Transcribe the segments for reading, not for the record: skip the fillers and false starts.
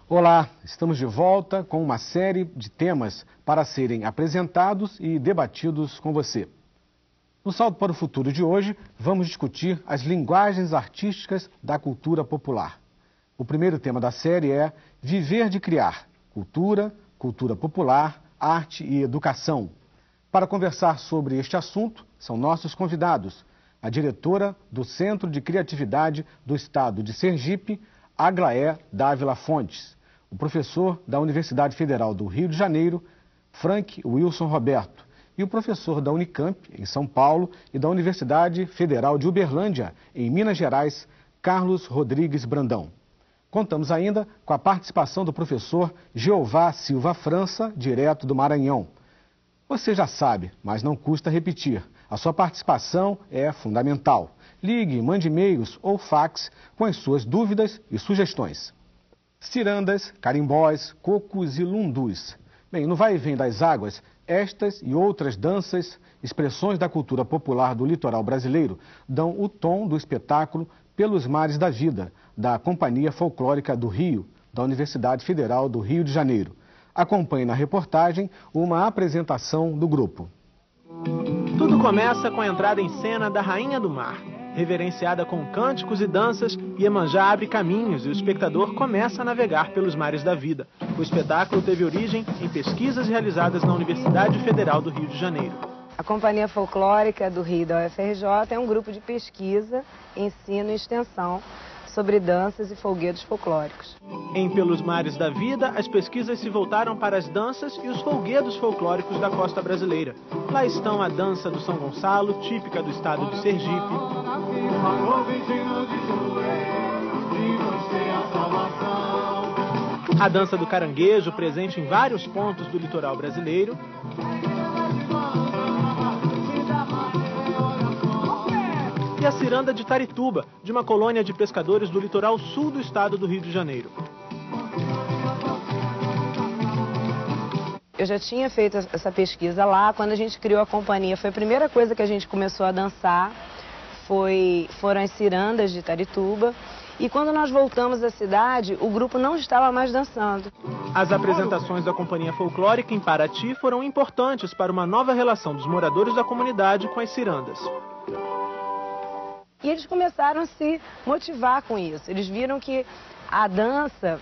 Olá, estamos de volta com uma série de temas para serem apresentados e debatidos com você. No Salto para o Futuro de hoje, vamos discutir as linguagens artísticas da cultura popular. O primeiro tema da série é Viver de Criar, Cultura, Cultura Popular, Arte e Educação. Para conversar sobre este assunto, são nossos convidados, a diretora do Centro de Criatividade do Estado de Sergipe, Aglaé Dávila Fontes, o professor da Universidade Federal do Rio de Janeiro, Frank Wilson Roberto, e o professor da Unicamp, em São Paulo, e da Universidade Federal de Uberlândia, em Minas Gerais, Carlos Rodrigues Brandão. Contamos ainda com a participação do professor Jeová Silva França, direto do Maranhão. Você já sabe, mas não custa repetir. A sua participação é fundamental. Ligue, mande e-mails ou fax com as suas dúvidas e sugestões. Cirandas, carimbós, cocos e lundus. Bem, no vai e vem das águas, estas e outras danças, expressões da cultura popular do litoral brasileiro, dão o tom do espetáculo Pelos Mares da Vida, da Companhia Folclórica do Rio, da Universidade Federal do Rio de Janeiro. Acompanhe na reportagem uma apresentação do grupo. Tudo começa com a entrada em cena da Rainha do Mar. Reverenciada com cânticos e danças, Iemanjá abre caminhos e o espectador começa a navegar pelos mares da vida. O espetáculo teve origem em pesquisas realizadas na Universidade Federal do Rio de Janeiro. A Companhia Folclórica do Rio da UFRJ é um grupo de pesquisa, ensino e extensão sobre danças e folguedos folclóricos. Em Pelos Mares da Vida, as pesquisas se voltaram para as danças e os folguedos folclóricos da costa brasileira. Lá estão a dança do São Gonçalo, típica do estado de Sergipe, a dança do caranguejo, presente em vários pontos do litoral brasileiro, e a ciranda de Tarituba, de uma colônia de pescadores do litoral sul do estado do Rio de Janeiro. Eu já tinha feito essa pesquisa lá, quando a gente criou a companhia, foi a primeira coisa que a gente começou a dançar, foram as cirandas de Tarituba. E quando nós voltamos à cidade, o grupo não estava mais dançando. As apresentações da Companhia Folclórica em Paraty foram importantes para uma nova relação dos moradores da comunidade com as cirandas. E eles começaram a se motivar com isso. Eles viram que a dança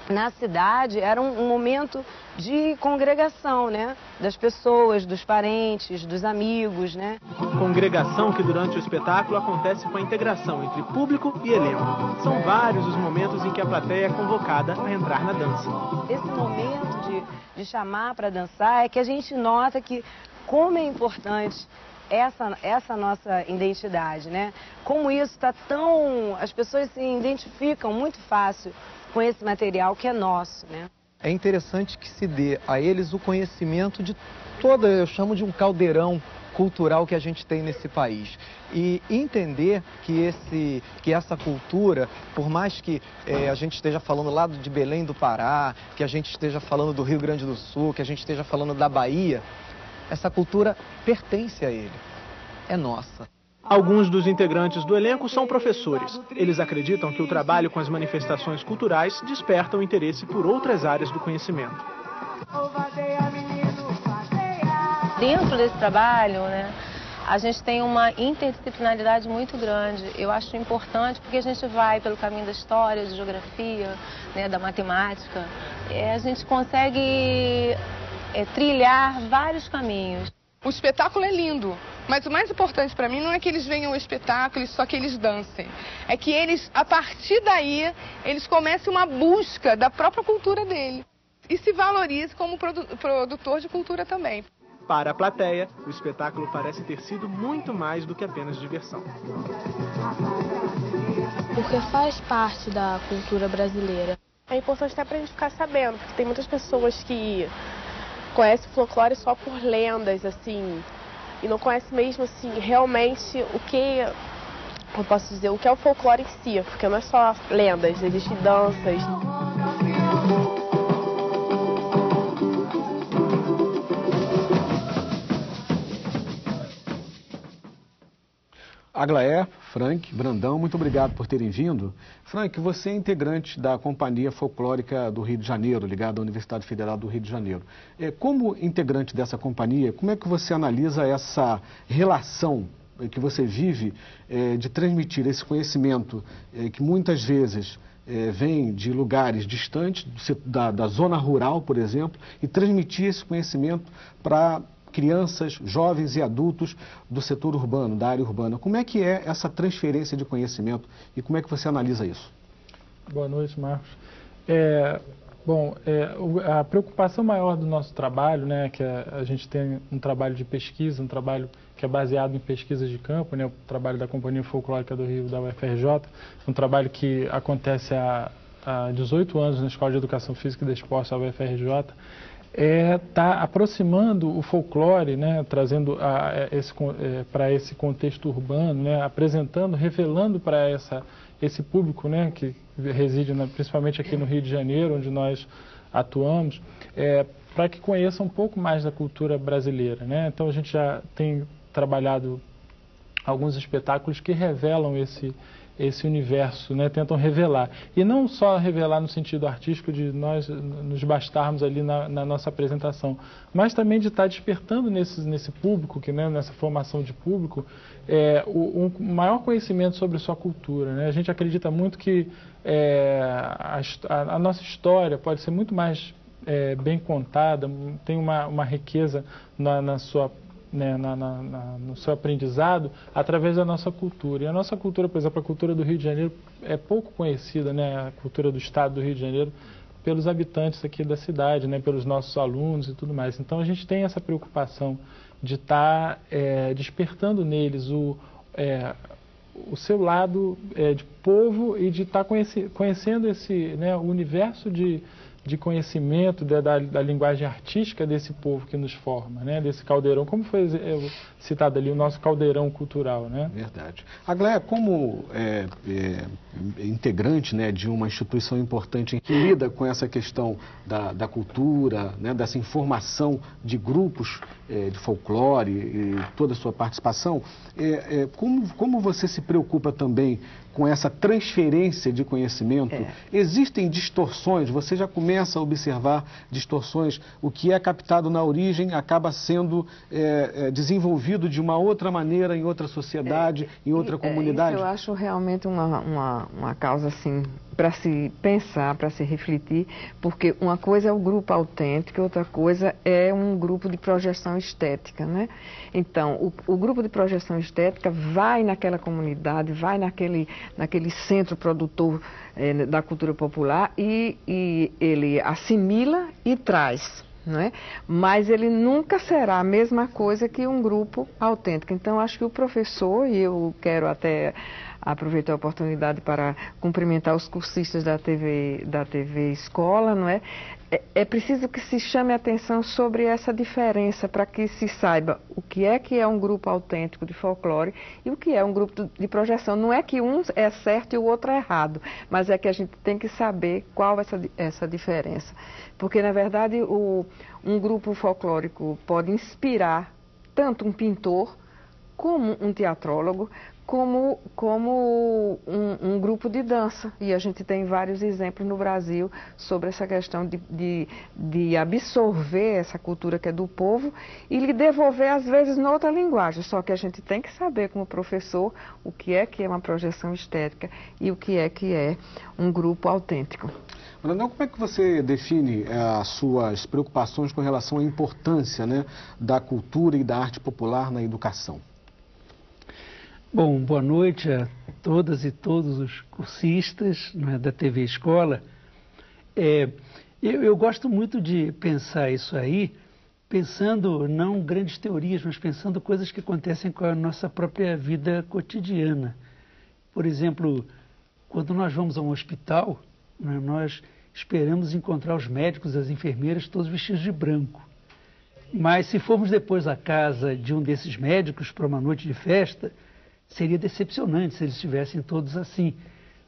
na cidade era um momento de congregação, né? Das pessoas, dos parentes, dos amigos, né? Congregação que durante o espetáculo acontece com a integração entre público e elenco. São vários os momentos em que a plateia é convocada a entrar na dança. Esse momento de chamar para dançar é que a gente nota que como é importante essa nossa identidade, né? Como isso está tão... As pessoas se identificam muito fácil com esse material que é nosso, né? É interessante que se dê a eles o conhecimento de toda, eu chamo de um caldeirão cultural que a gente tem nesse país. E entender que essa cultura, por mais que a gente esteja falando lá de Belém do Pará, que a gente esteja falando do Rio Grande do Sul, que a gente esteja falando da Bahia, essa cultura pertence a ele, é nossa. Alguns dos integrantes do elenco são professores. Eles acreditam que o trabalho com as manifestações culturais desperta o interesse por outras áreas do conhecimento. Dentro desse trabalho, né, a gente tem uma interdisciplinaridade muito grande. Eu acho importante porque a gente vai pelo caminho da história, da geografia, né, da matemática. A gente consegue trilhar vários caminhos. O espetáculo é lindo, mas o mais importante para mim não é que eles venham ao espetáculo e só que eles dancem. É que eles, a partir daí, eles comecem uma busca da própria cultura dele. E se valorize como produtor de cultura também. Para a plateia, o espetáculo parece ter sido muito mais do que apenas diversão. Porque faz parte da cultura brasileira. É importante até pra gente ficar sabendo, porque tem muitas pessoas que conhecem o folclore só por lendas, assim, e não conhecem mesmo, assim, realmente o que, eu posso dizer, o que é o folclore em si, porque não é só lendas, existem danças. Aglaé, Frank, Brandão, muito obrigado por terem vindo. Frank, você é integrante da Companhia Folclórica do Rio de Janeiro, ligada à Universidade Federal do Rio de Janeiro. Como integrante dessa companhia, como é que você analisa essa relação que você vive de transmitir esse conhecimento que muitas vezes vem de lugares distantes, da zona rural, por exemplo, e transmitir esse conhecimento para crianças, jovens e adultos do setor urbano, da área urbana? Como é que é essa transferência de conhecimento e como é que você analisa isso? Boa noite, Marcos. A preocupação maior do nosso trabalho, né, que a gente tem um trabalho de pesquisa, um trabalho que é baseado em pesquisas de campo, né, o trabalho da Companhia Folclórica do Rio, da UFRJ, um trabalho que acontece há 18 anos na Escola de Educação Física e Desporto da UFRJ, está aproximando o folclore, né, trazendo para esse contexto urbano, né, apresentando, revelando para esse público, né, que reside principalmente aqui no Rio de Janeiro, onde nós atuamos, para que conheça um pouco mais da cultura brasileira, né? Então a gente já tem trabalhado alguns espetáculos que revelam esse universo, né, tentam revelar. E não só revelar no sentido artístico de nós nos bastarmos ali na nossa apresentação, mas também de estar despertando nesse público, nessa formação de público, um maior conhecimento sobre sua cultura, né? A gente acredita muito que a nossa história pode ser muito mais bem contada, tem uma riqueza no seu aprendizado através da nossa cultura. E a nossa cultura, por exemplo, a cultura do Rio de Janeiro é pouco conhecida, né? A cultura do estado do Rio de Janeiro pelos habitantes aqui da cidade, né? Pelos nossos alunos e tudo mais. Então a gente tem essa preocupação de estar despertando neles o seu lado de povo e de estar conhecendo o universo de conhecimento da linguagem artística desse povo que nos forma, né? Desse caldeirão, como foi citado ali, o nosso caldeirão cultural, né? Verdade. Aglaé, como integrante, né, de uma instituição importante que lida com essa questão da cultura, né, dessa informação de grupos de folclore e toda a sua participação, como você se preocupa também com essa transferência de conhecimento? Existem distorções, você já começa a observar distorções, o que é captado na origem acaba sendo desenvolvido de uma outra maneira em outra sociedade, em outra comunidade? Isso eu acho realmente uma causa assim para se pensar, para se refletir, porque uma coisa é o grupo autêntico, outra coisa é um grupo de projeção estética, né? Então, o grupo de projeção estética vai naquela comunidade, vai naquele centro produtor da cultura popular e ele assimila e traz, não é? Mas ele nunca será a mesma coisa que um grupo autêntico. Então, acho que o professor, e eu quero até aproveitar a oportunidade para cumprimentar os cursistas da TV Escola, não é? É preciso que se chame a atenção sobre essa diferença para que se saiba o que é um grupo autêntico de folclore e o que é um grupo de projeção. Não é que um é certo e o outro é errado, mas é que a gente tem que saber qual é essa diferença. Porque, na verdade, um grupo folclórico pode inspirar tanto um pintor como um teatrólogo, como um grupo de dança. E a gente tem vários exemplos no Brasil sobre essa questão de absorver essa cultura que é do povo e lhe devolver, às vezes, noutra linguagem. Só que a gente tem que saber, como professor, o que é uma projeção estética e o que é um grupo autêntico. Brandão, como é que você define as suas preocupações com relação à importância, né, da cultura e da arte popular na educação? Bom, boa noite a todas e todos os cursistas, né, da TV Escola. Eu gosto muito de pensar isso aí, pensando não grandes teorias, mas pensando coisas que acontecem com a nossa própria vida cotidiana. Por exemplo, quando nós vamos a um hospital, né, nós esperamos encontrar os médicos, as enfermeiras, todos vestidos de branco. Mas se formos depois à casa de um desses médicos para uma noite de festa, seria decepcionante se eles estivessem todos assim.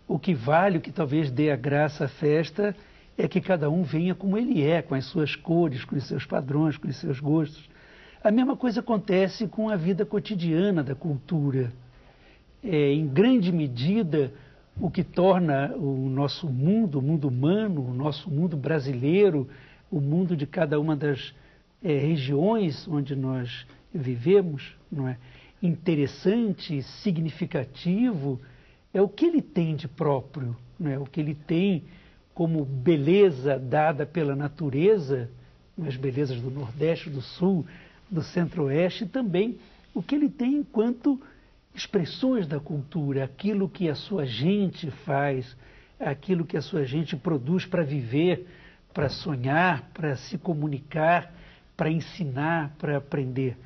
O que vale, o que talvez dê a graça à festa, é que cada um venha como ele é, com as suas cores, com os seus padrões, com os seus gostos. A mesma coisa acontece com a vida cotidiana da cultura. em grande medida, o que torna o nosso mundo, o mundo humano, o nosso mundo brasileiro, o mundo de cada uma das regiões onde nós vivemos, não é? Interessante, significativo, é o que ele tem de próprio, não é? O que ele tem como beleza dada pela natureza, as belezas do Nordeste, do Sul, do Centro-Oeste, e também o que ele tem enquanto expressões da cultura, aquilo que a sua gente faz, aquilo que a sua gente produz para viver, para sonhar, para se comunicar, para ensinar, para aprender.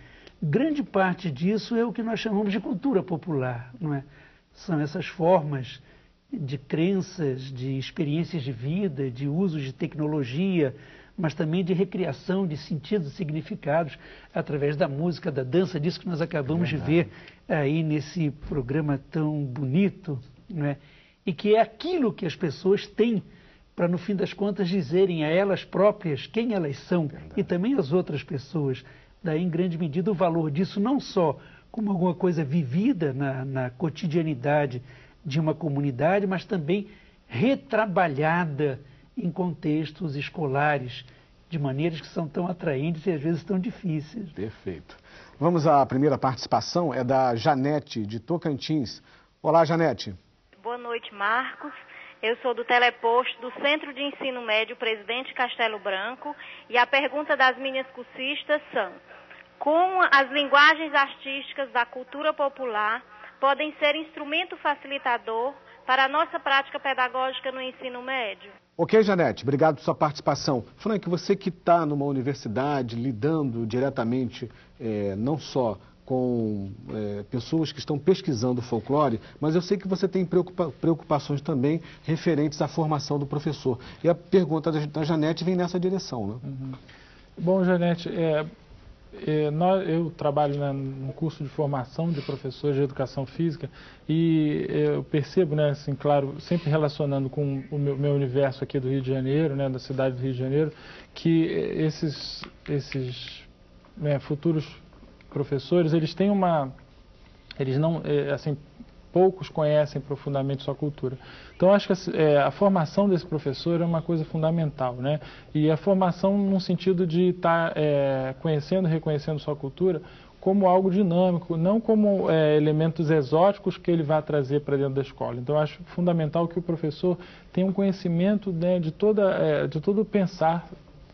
Grande parte disso é o que nós chamamos de cultura popular, não é? São essas formas de crenças, de experiências de vida, de uso de tecnologia, mas também de recriação de sentidos e significados através da música, da dança, disso que nós acabamos de ver aí nesse programa tão bonito, não é? E que é aquilo que as pessoas têm para, no fim das contas, dizerem a elas próprias quem elas são e também às outras pessoas. Daí, em grande medida, o valor disso não só como alguma coisa vivida na cotidianidade de uma comunidade, mas também retrabalhada em contextos escolares, de maneiras que são tão atraentes e às vezes tão difíceis. Perfeito. Vamos à primeira participação, é da Janete, de Tocantins. Olá, Janete. Boa noite, Marcos. Eu sou do Teleposto do Centro de Ensino Médio Presidente Castelo Branco e a pergunta das minhas cursistas são: como as linguagens artísticas da cultura popular podem ser instrumento facilitador para a nossa prática pedagógica no ensino médio? Ok, Janete, obrigado por sua participação. Frank, você que está numa universidade lidando diretamente não só com pessoas que estão pesquisando folclore, mas eu sei que você tem preocupações também referentes à formação do professor. E a pergunta da Janete vem nessa direção, né? Uhum. Bom, Janete, eu trabalho no curso de formação de professores de educação física e eu percebo, né, assim, claro, sempre relacionando com o meu universo aqui do Rio de Janeiro, né, da cidade do Rio de Janeiro, que esses futuros professores, eles têm eles não, assim, poucos conhecem profundamente sua cultura. Então, acho que a formação desse professor é uma coisa fundamental, né? E a formação no sentido de estar conhecendo e reconhecendo sua cultura como algo dinâmico, não como elementos exóticos que ele vai trazer para dentro da escola. Então, acho fundamental que o professor tenha um conhecimento, né, de todo o pensar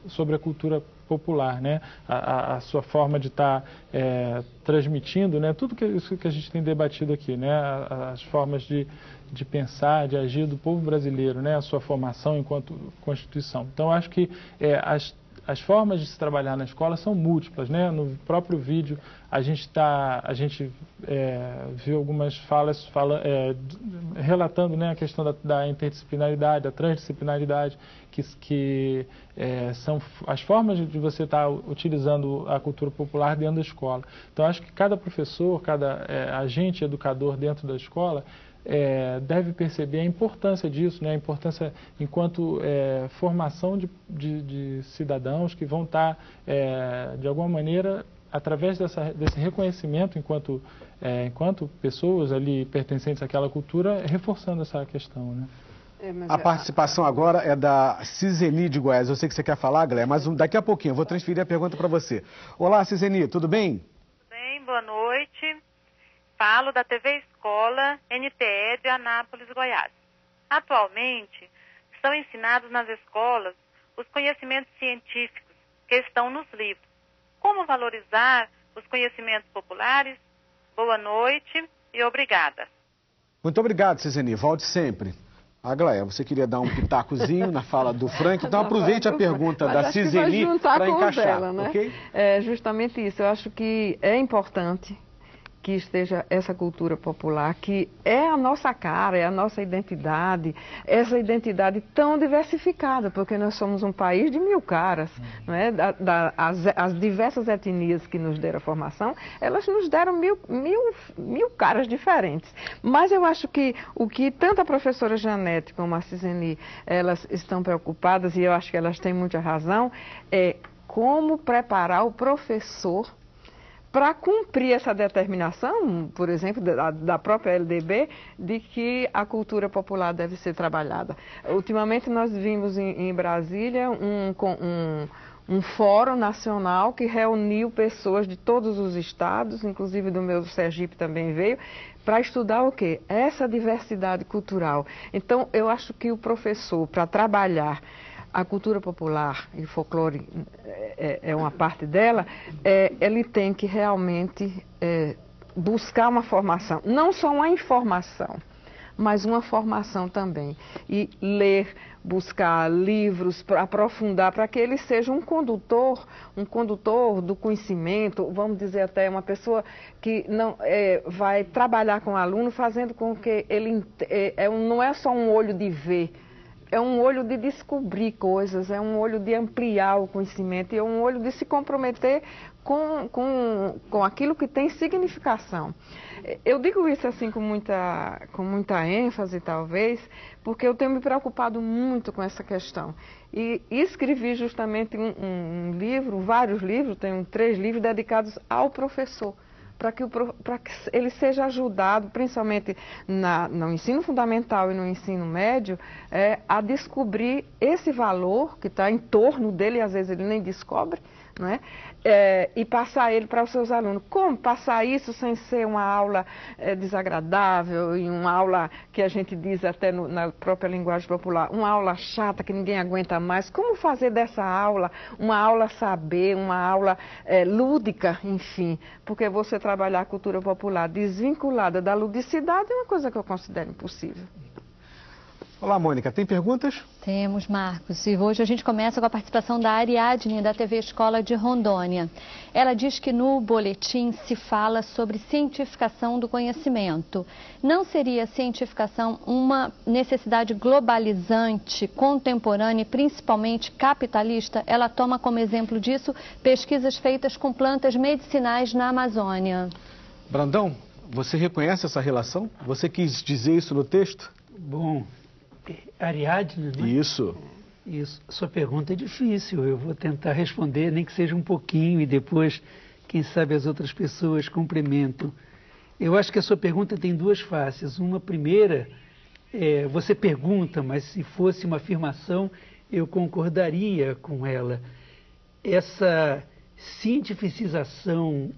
sobre a cultura popular, né? A sua forma de estar transmitindo, né? Tudo isso que a gente tem debatido aqui, né? As formas de pensar, de agir do povo brasileiro, né? A sua formação enquanto Constituição. Então, acho que as formas de se trabalhar na escola são múltiplas, né? No próprio vídeo a gente viu algumas falas relatando, né, a questão da interdisciplinaridade, da transdisciplinaridade, que são as formas de você estar utilizando a cultura popular dentro da escola. Então, acho que cada professor, cada agente educador dentro da escola deve perceber a importância disso, né? A importância enquanto formação de cidadãos que vão estar, de alguma maneira, através desse reconhecimento enquanto pessoas ali pertencentes àquela cultura, reforçando essa questão, né? A participação agora é da Ciseni de Goiás. Eu sei que você quer falar, Gléia, mas daqui a pouquinho eu vou transferir a pergunta para você. Olá, Ciseni, tudo bem? Tudo bem, boa noite. Falo da TV Escola NTE de Anápolis, Goiás. Atualmente, são ensinados nas escolas os conhecimentos científicos que estão nos livros. Como valorizar os conhecimentos populares? Boa noite e obrigada. Muito obrigado, Ciseni. Volte sempre. Gléia, você queria dar um pitacozinho na fala do Frank, então aproveite a pergunta da Ciseni para encaixar, dela, né? Ok? É justamente isso. Eu acho que é importante que esteja essa cultura popular, que é a nossa cara, é a nossa identidade, essa identidade tão diversificada, porque nós somos um país de 1000 caras, não é? As diversas etnias que nos deram a formação, elas nos deram mil caras diferentes. Mas eu acho que o que tanto a professora Janete como a Ciseni, elas estão preocupadas, e eu acho que elas têm muita razão, é como preparar o professor para cumprir essa determinação, por exemplo, da própria LDB, de que a cultura popular deve ser trabalhada. Ultimamente nós vimos em Brasília um fórum nacional que reuniu pessoas de todos os estados, inclusive do meu Sergipe também veio, para estudar o quê? Essa diversidade cultural. Então, eu acho que o professor, para trabalhar a cultura popular e o folclore é uma parte dela, ele tem que realmente buscar uma formação, não só uma informação, mas uma formação também. E ler, buscar livros, aprofundar, para que ele seja um condutor do conhecimento, vamos dizer até uma pessoa que não vai trabalhar com o aluno, fazendo com que ele não é só um olho de ver, é um olho de descobrir coisas, é um olho de ampliar o conhecimento e é um olho de se comprometer com aquilo que tem significação. Eu digo isso assim com muita ênfase, talvez, porque eu tenho me preocupado muito com essa questão. E escrevi justamente um livro, vários livros, tenho 3 livros dedicados ao professor, para que ele seja ajudado, principalmente no ensino fundamental e no ensino médio, a descobrir esse valor que está em torno dele, e às vezes ele nem descobre, não é? E passar ele para os seus alunos. Como passar isso sem ser uma aula desagradável e uma aula que a gente diz até na própria linguagem popular, uma aula chata que ninguém aguenta mais? Como fazer dessa aula uma aula saber, uma aula lúdica, enfim? Porque você trabalhar a cultura popular desvinculada da ludicidade é uma coisa que eu considero impossível. Olá, Mônica, tem perguntas? Temos, Marcos. E hoje a gente começa com a participação da Ariadne, da TV Escola de Rondônia. Ela diz que no boletim se fala sobre cientificação do conhecimento. Não seria a cientificação uma necessidade globalizante, contemporânea e principalmente capitalista? Ela toma como exemplo disso pesquisas feitas com plantas medicinais na Amazônia. Brandão, você reconhece essa relação? Você quis dizer isso no texto? Bom, Ariadne, né? Isso. Sua pergunta é difícil. Eu vou tentar responder, nem que seja um pouquinho, e depois, quem sabe, as outras pessoas complementam. Eu acho que a sua pergunta tem 2 faces. Uma primeira, você pergunta, mas se fosse uma afirmação, eu concordaria com ela. Essa cientificização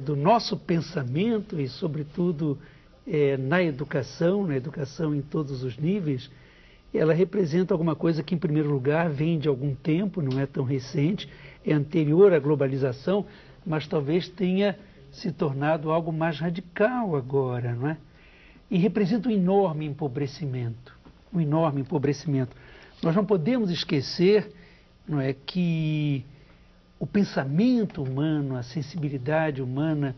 do nosso pensamento e, sobretudo, na educação em todos os níveis, ela representa alguma coisa que, em primeiro lugar, vem de algum tempo, não é tão recente, é anterior à globalização, mas talvez tenha se tornado algo mais radical agora, não é? E representa um enorme empobrecimento, Nós não podemos esquecer, não é, que o pensamento humano, a sensibilidade humana,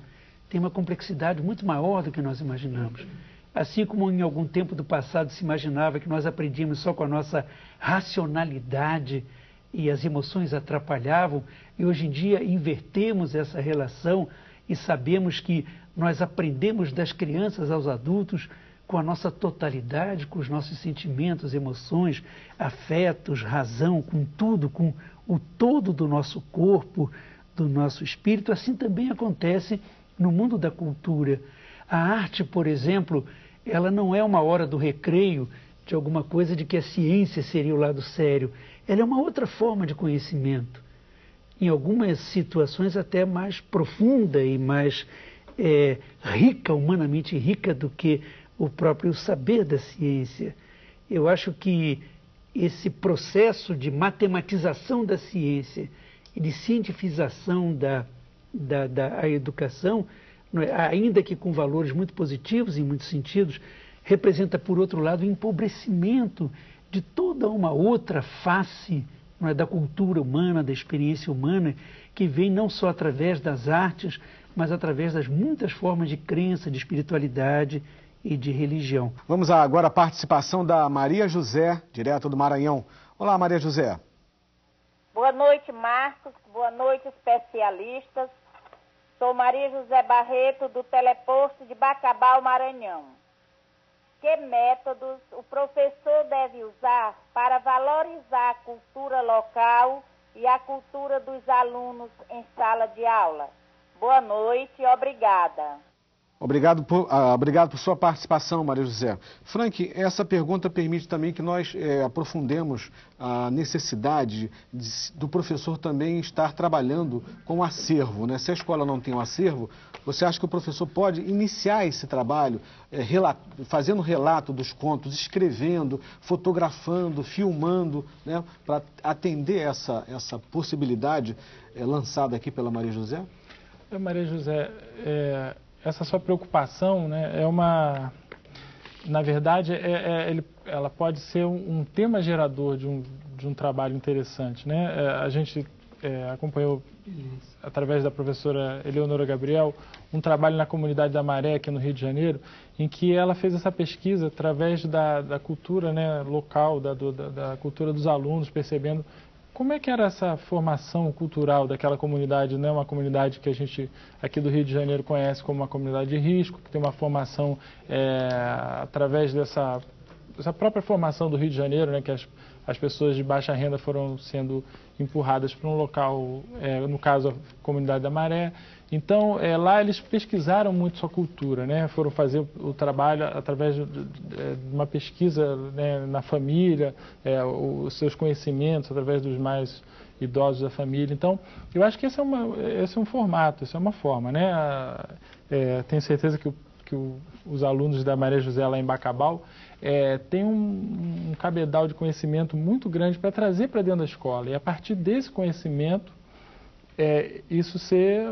tem uma complexidade muito maior do que nós imaginamos. Assim como em algum tempo do passado se imaginava que nós aprendíamos só com a nossa racionalidade e as emoções atrapalhavam, e hoje em dia invertemos essa relação e sabemos que nós aprendemos das crianças aos adultos com a nossa totalidade, com os nossos sentimentos, emoções, afetos, razão, com tudo, com o todo do nosso corpo, do nosso espírito. Assim também acontece no mundo da cultura. A arte, por exemplo, ela não é uma hora do recreio de alguma coisa de que a ciência seria o lado sério. Ela é uma outra forma de conhecimento. Em algumas situações até mais profunda e mais rica, humanamente rica do que o próprio saber da ciência. Eu acho que esse processo de matematização da ciência e de cientificação da educação, ainda que com valores muito positivos em muitos sentidos, representa, por outro lado, o empobrecimento de toda uma outra face, não é, da cultura humana, da experiência humana, que vem não só através das artes, mas através das muitas formas de crença, de espiritualidade e de religião. Vamos agora à participação da Maria José, direto do Maranhão. Olá, Maria José. Boa noite, Marcos. Boa noite, especialistas. Sou Maria José Barreto, do Teleposto de Bacabal, Maranhão. Que métodos o professor deve usar para valorizar a cultura local e a cultura dos alunos em sala de aula? Boa noite, obrigada. Obrigado por sua participação, Maria José. Frank, essa pergunta permite também que nós aprofundemos a necessidade do professor também estar trabalhando com o acervo, né? Se a escola não tem um acervo, você acha que o professor pode iniciar esse trabalho fazendo relato dos contos, escrevendo, fotografando, filmando, né? Para atender essa possibilidade lançada aqui pela Maria José? Maria José, essa sua preocupação, né, na verdade, ela pode ser um tema gerador de um trabalho interessante, né? A gente acompanhou, através da professora Eleonora Gabriel, um trabalho na comunidade da Maré, aqui no Rio de Janeiro, em que ela fez essa pesquisa através da cultura, né, local, da cultura dos alunos, percebendo como é que era essa formação cultural daquela comunidade, né? Uma comunidade que a gente aqui do Rio de Janeiro conhece como uma comunidade de risco, que tem uma formação através dessa própria formação do Rio de Janeiro, né? Que as pessoas de baixa renda foram sendo empurradas para um local, no caso a comunidade da Maré. Então, lá eles pesquisaram muito sua cultura, né? Foram fazer o trabalho através de uma pesquisa, né, na família, os seus conhecimentos através dos mais idosos da família. Então, eu acho que esse é um formato, essa é uma forma, né? Tenho certeza que os alunos da Maria José lá em Bacabal têm um cabedal de conhecimento muito grande para trazer para dentro da escola. E a partir desse conhecimento, isso ser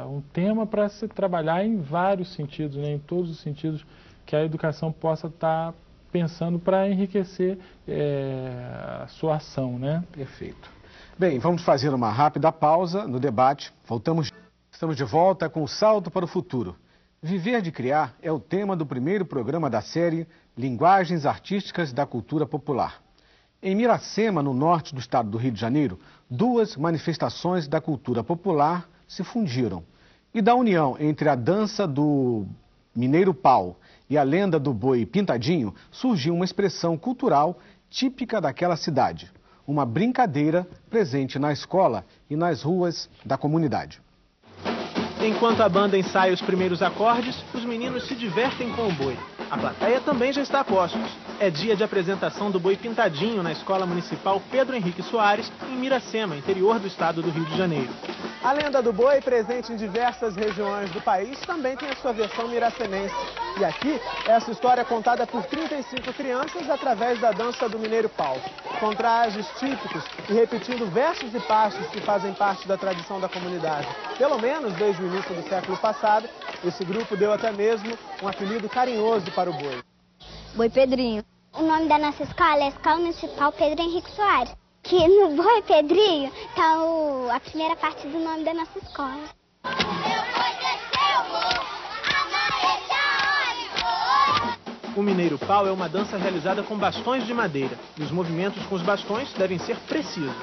um tema para se trabalhar em vários sentidos, né, em todos os sentidos que a educação possa estar pensando para enriquecer a sua ação, né? Perfeito. Bem, vamos fazer uma rápida pausa no debate. Estamos de volta com o Salto para o Futuro. Viver de Criar é o tema do primeiro programa da série Linguagens Artísticas da Cultura Popular. Em Miracema, no norte do estado do Rio de Janeiro, duas manifestações da cultura popular se fundiram. E da união entre a dança do Mineiro Pau e a lenda do boi pintadinho, surgiu uma expressão cultural típica daquela cidade. Uma brincadeira presente na escola e nas ruas da comunidade. Enquanto a banda ensaia os primeiros acordes, os meninos se divertem com o boi. A plateia também já está a postos. É dia de apresentação do boi pintadinho na Escola Municipal Pedro Henrique Soares, em Miracema, interior do estado do Rio de Janeiro. A lenda do boi, presente em diversas regiões do país, também tem a sua versão miracemense. E aqui, essa história é contada por 35 crianças através da dança do Mineiro Pau. Com trajes típicos e repetindo versos e passos que fazem parte da tradição da comunidade. Pelo menos desde o início do século passado, esse grupo deu até mesmo um apelido carinhoso para o boi. Boi Pedrinho. O nome da nossa escola é Escola Municipal Pedro Henrique Soares. Que no Boi Pedrinho está a primeira parte do nome da nossa escola. O Mineiro Pau é uma dança realizada com bastões de madeira. E os movimentos com os bastões devem ser precisos.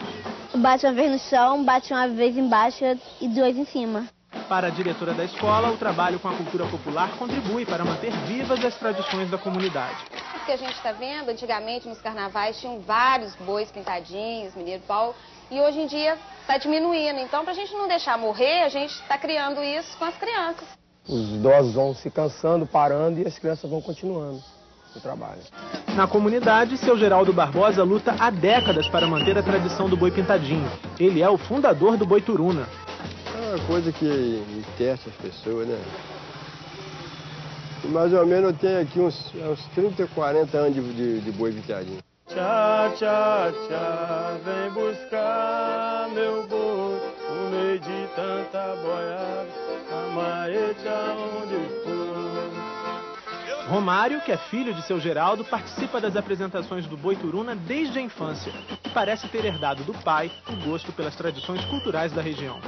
Bate uma vez no chão, bate uma vez embaixo e duas em cima. Para a diretora da escola, o trabalho com a cultura popular contribui para manter vivas as tradições da comunidade. O que a gente está vendo, antigamente nos carnavais tinham vários bois pintadinhos, Mineiro Pau, e hoje em dia está diminuindo. Então, para a gente não deixar morrer, a gente está criando isso com as crianças. Os idosos vão se cansando, parando, e as crianças vão continuando o trabalho. Na comunidade, seu Geraldo Barbosa luta há décadas para manter a tradição do boi pintadinho. Ele é o fundador do Boi Turuna. É uma coisa que entesta as pessoas, né? E mais ou menos eu tenho aqui uns 30, 40 anos de boi pintadinho. Tchá, tchá, tchá, vem buscar meu boi, no meio de tanta boiada, a maeta onde for. Romário, que é filho de seu Geraldo, participa das apresentações do Boi Turuna desde a infância. Parece ter herdado do pai o gosto pelas tradições culturais da região.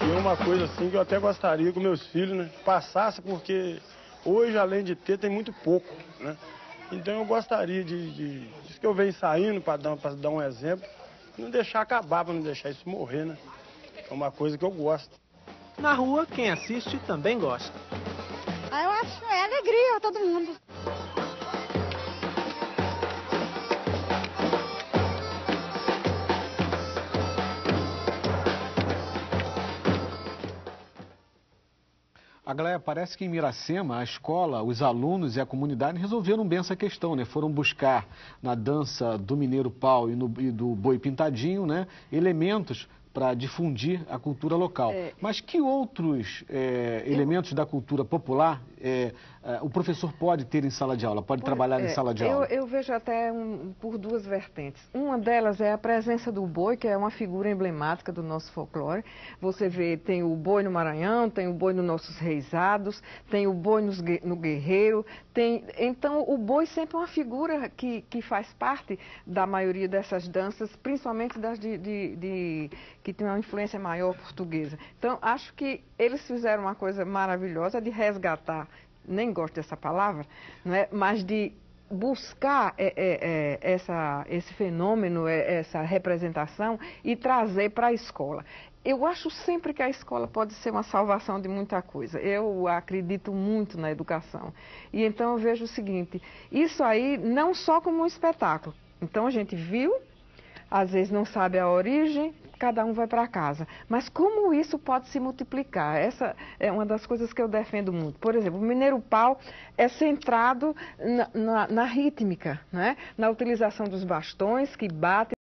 E uma coisa assim que eu até gostaria que meus filhos, né, passassem, porque hoje, além de ter, tem muito pouco, né? Então eu gostaria disso que eu venho saindo para dar um exemplo, não deixar acabar, para não deixar isso morrer, né? É uma coisa que eu gosto. Na rua, quem assiste também gosta. Eu acho alegria a todo mundo. Aglaia, parece que em Miracema, a escola, os alunos e a comunidade resolveram bem essa questão, né? Foram buscar na dança do Mineiro Pau e do Boi Pintadinho, né, elementos para difundir a cultura local. Mas que outros elementos da cultura popular o professor pode ter em sala de aula, pode trabalhar em sala de aula? Eu vejo até por duas vertentes. Uma delas é a presença do boi, que é uma figura emblemática do nosso folclore. Você vê, tem o boi no Maranhão, tem o boi nos nossos reisados, tem o boi no Guerreiro. Então, o boi sempre é uma figura que faz parte da maioria dessas danças, principalmente das que tem uma influência maior portuguesa. Então, acho que eles fizeram uma coisa maravilhosa de resgatar, nem gosto dessa palavra, não é? Mas de buscar esse fenômeno, essa representação e trazer para a escola. Eu acho sempre que a escola pode ser uma salvação de muita coisa. Eu acredito muito na educação. E então eu vejo o seguinte, isso aí não só como um espetáculo. Então a gente viu, às vezes não sabe a origem, cada um vai para casa. Mas como isso pode se multiplicar? Essa é uma das coisas que eu defendo muito. Por exemplo, o Mineiro Pau é centrado na rítmica, né? Na utilização dos bastões que batem